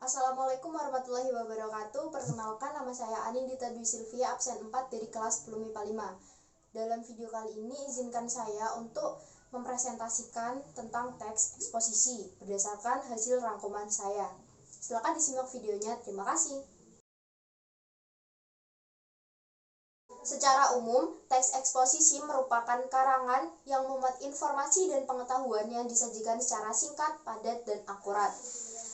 Assalamualaikum warahmatullahi wabarakatuh. Perkenalkan, nama saya Anindita Dwi Silvia, absen 4 dari kelas 10 MIPA 5. Dalam video kali ini izinkan saya untuk mempresentasikan tentang teks eksposisi berdasarkan hasil rangkuman saya. Silakan disimak videonya. Terima kasih. Secara umum, teks eksposisi merupakan karangan yang memuat informasi dan pengetahuan yang disajikan secara singkat, padat, dan akurat.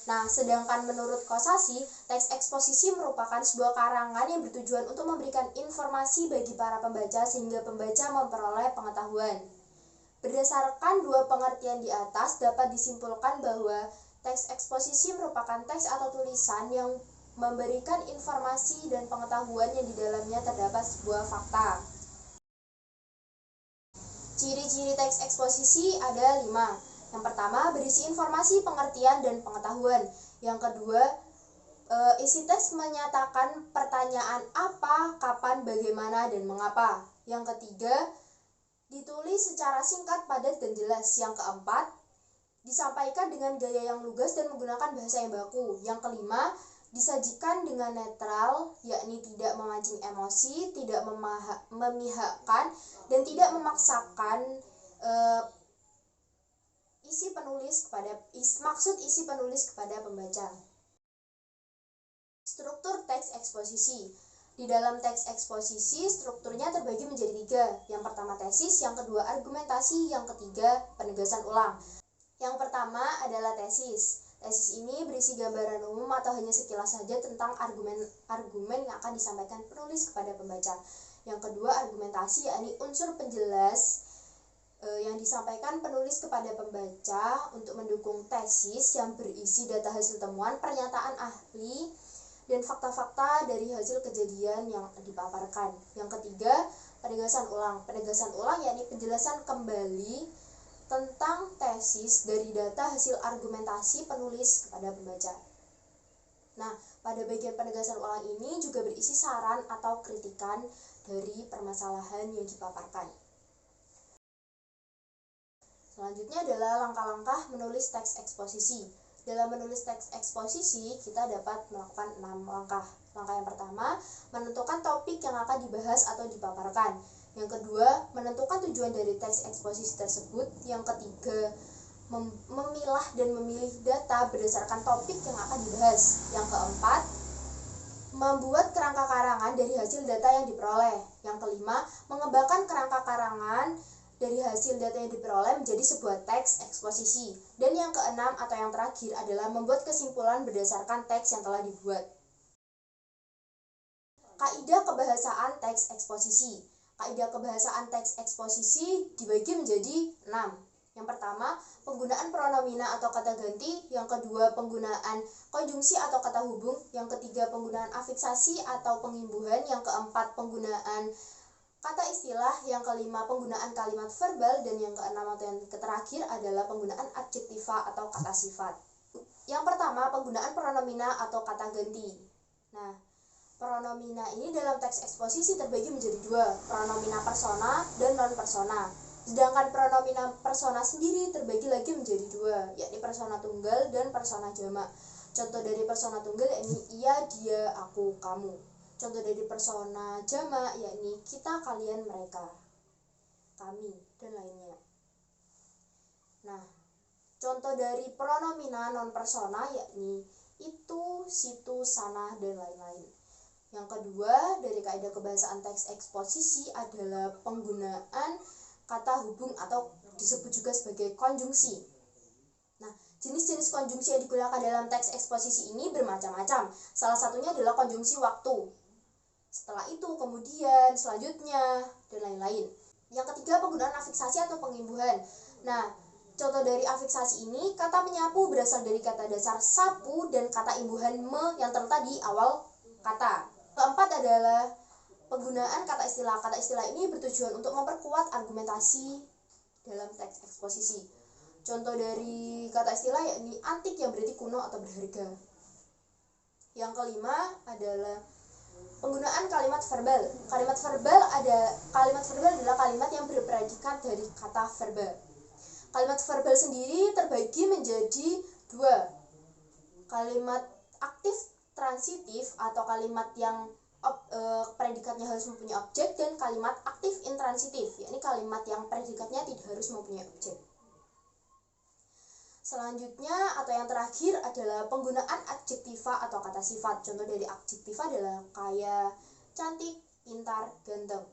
Nah, sedangkan menurut Kosasih, teks eksposisi merupakan sebuah karangan yang bertujuan untuk memberikan informasi bagi para pembaca sehingga pembaca memperoleh pengetahuan. Berdasarkan dua pengertian di atas, dapat disimpulkan bahwa teks eksposisi merupakan teks atau tulisan yang memberikan informasi dan pengetahuan yang di dalamnya terdapat sebuah fakta. Ciri-ciri teks eksposisi ada 5. Yang pertama, berisi informasi, pengertian, dan pengetahuan. Yang kedua, isi teks menyatakan pertanyaan apa, kapan, bagaimana, dan mengapa. Yang ketiga, ditulis secara singkat, padat, dan jelas. Yang keempat, disampaikan dengan gaya yang lugas dan menggunakan bahasa yang baku. Yang kelima, disajikan dengan netral, yakni tidak memancing emosi, tidak memihakkan, dan tidak memaksakan maksud isi penulis kepada pembaca. Struktur teks eksposisi. Di dalam teks eksposisi, strukturnya terbagi menjadi 3. Yang pertama tesis, yang kedua argumentasi, yang ketiga penegasan ulang. Yang pertama adalah tesis. Tesis ini berisi gambaran umum atau hanya sekilas saja tentang argumen yang akan disampaikan penulis kepada pembaca. Yang kedua argumentasi, yakni unsur penjelas yang disampaikan penulis kepada pembaca untuk mendukung tesis yang berisi data hasil temuan, pernyataan ahli, dan fakta-fakta dari hasil kejadian yang dipaparkan. Yang ketiga, penegasan ulang. Penegasan ulang yakni penjelasan kembali tentang tesis dari data hasil argumentasi penulis kepada pembaca. Nah, pada bagian penegasan ulang ini juga berisi saran atau kritikan dari permasalahan yang dipaparkan. Selanjutnya adalah langkah-langkah menulis teks eksposisi. Dalam menulis teks eksposisi, kita dapat melakukan 6 langkah. Langkah yang pertama, menentukan topik yang akan dibahas atau dipaparkan. Yang kedua, menentukan tujuan dari teks eksposisi tersebut. Yang ketiga, memilah dan memilih data berdasarkan topik yang akan dibahas. Yang keempat, membuat kerangka karangan dari hasil data yang diperoleh. Yang kelima, mengembangkan kerangka karangan dari hasil data yang diperoleh menjadi sebuah teks eksposisi. Dan yang keenam atau yang terakhir adalah membuat kesimpulan berdasarkan teks yang telah dibuat. Kaidah kebahasaan teks eksposisi. Kaidah kebahasaan teks eksposisi dibagi menjadi 6. Yang pertama, penggunaan pronomina atau kata ganti. Yang kedua, penggunaan konjungsi atau kata hubung. Yang ketiga, penggunaan afiksasi atau pengimbuhan. Yang keempat, penggunaan kata istilah. Yang kelima, penggunaan kalimat verbal. Dan yang keenam atau yang terakhir adalah penggunaan adjektiva atau kata sifat. Yang pertama, penggunaan pronomina atau kata ganti. Nah, pronomina ini dalam teks eksposisi terbagi menjadi 2, pronomina persona dan non-persona. Sedangkan pronomina persona sendiri terbagi lagi menjadi 2, yakni persona tunggal dan persona jamak. Contoh dari persona tunggal yakni ia, dia, aku, kamu. Contoh dari persona jamak yakni kita, kalian, mereka, kami, dan lainnya. Nah, contoh dari pronomina non-persona yakni itu, situ, sana, dan lain-lain. Yang kedua, dari kaidah kebahasaan teks eksposisi adalah penggunaan kata hubung atau disebut juga sebagai konjungsi. Nah, jenis-jenis konjungsi yang digunakan dalam teks eksposisi ini bermacam-macam. Salah satunya adalah konjungsi waktu. Setelah itu, kemudian, selanjutnya, dan lain-lain. Yang ketiga, penggunaan afiksasi atau pengimbuhan. Nah, contoh dari afiksasi ini, kata menyapu berasal dari kata dasar sapu dan kata imbuhan me yang terletak di awal kata. Keempat adalah penggunaan kata istilah. Kata istilah ini bertujuan untuk memperkuat argumentasi dalam teks eksposisi. Contoh dari kata istilah yakni antik yang berarti kuno atau berharga. Yang kelima adalah penggunaan kalimat verbal. Kalimat verbal adalah kalimat yang berpredikat dari kata verbal. Kalimat verbal sendiri terbagi menjadi 2. Kalimat aktif transitif atau kalimat yang predikatnya harus mempunyai objek, dan kalimat aktif intransitif, yakni kalimat yang predikatnya tidak harus mempunyai objek. Selanjutnya atau yang terakhir adalah penggunaan adjektiva atau kata sifat. Contoh dari adjektiva adalah kaya, cantik, pintar, ganteng.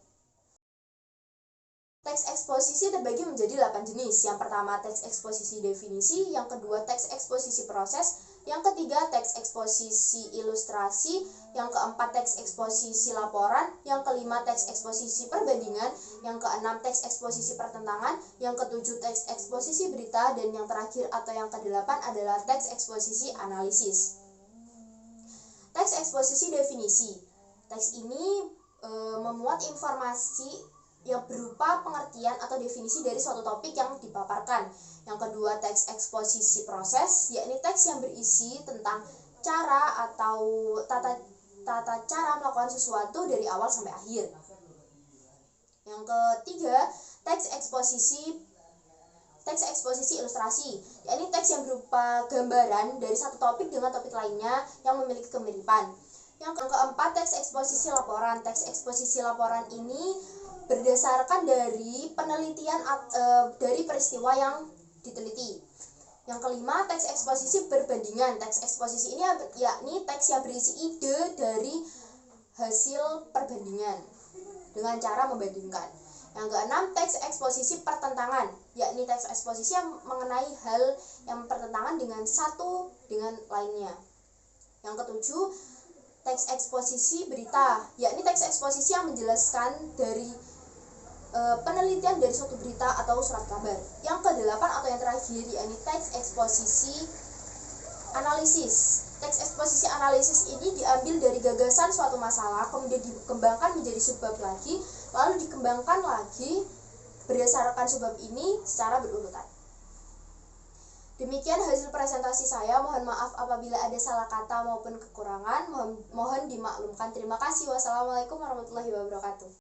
Teks eksposisi terbagi menjadi 8 jenis. Yang pertama teks eksposisi definisi, yang kedua teks eksposisi proses, yang ketiga teks eksposisi ilustrasi, yang keempat teks eksposisi laporan, yang kelima teks eksposisi perbandingan, yang keenam teks eksposisi pertentangan, yang ketujuh teks eksposisi berita, dan yang terakhir atau yang kedelapan adalah teks eksposisi analisis. Teks eksposisi definisi. Teks ini memuat informasi yang berupa pengertian atau definisi dari suatu topik yang dipaparkan. Yang kedua teks eksposisi proses, yakni teks yang berisi tentang cara atau tata cara melakukan sesuatu dari awal sampai akhir. Yang ketiga teks eksposisi ilustrasi, yakni teks yang berupa gambaran dari satu topik dengan topik lainnya yang memiliki kemiripan. Yang keempat teks eksposisi laporan. Teks eksposisi laporan ini berdasarkan dari penelitian dari peristiwa yang diteliti. Yang kelima teks eksposisi perbandingan. Teks eksposisi ini yakni teks yang berisi ide dari hasil perbandingan dengan cara membandingkan. Yang keenam teks eksposisi pertentangan, yakni teks eksposisi yang mengenai hal yang bertentangan dengan satu dengan lainnya. Yang ketujuh teks eksposisi berita, yakni teks eksposisi yang menjelaskan dari penelitian dari suatu berita atau surat kabar. Yang kedelapan atau yang terakhir yakni teks eksposisi analisis. Teks eksposisi analisis ini diambil dari gagasan suatu masalah, kemudian dikembangkan menjadi subbab lagi, lalu dikembangkan lagi berdasarkan subbab ini secara berurutan. Demikian hasil presentasi saya. Mohon maaf apabila ada salah kata maupun kekurangan. Mohon dimaklumkan. Terima kasih. Wassalamualaikum warahmatullahi wabarakatuh.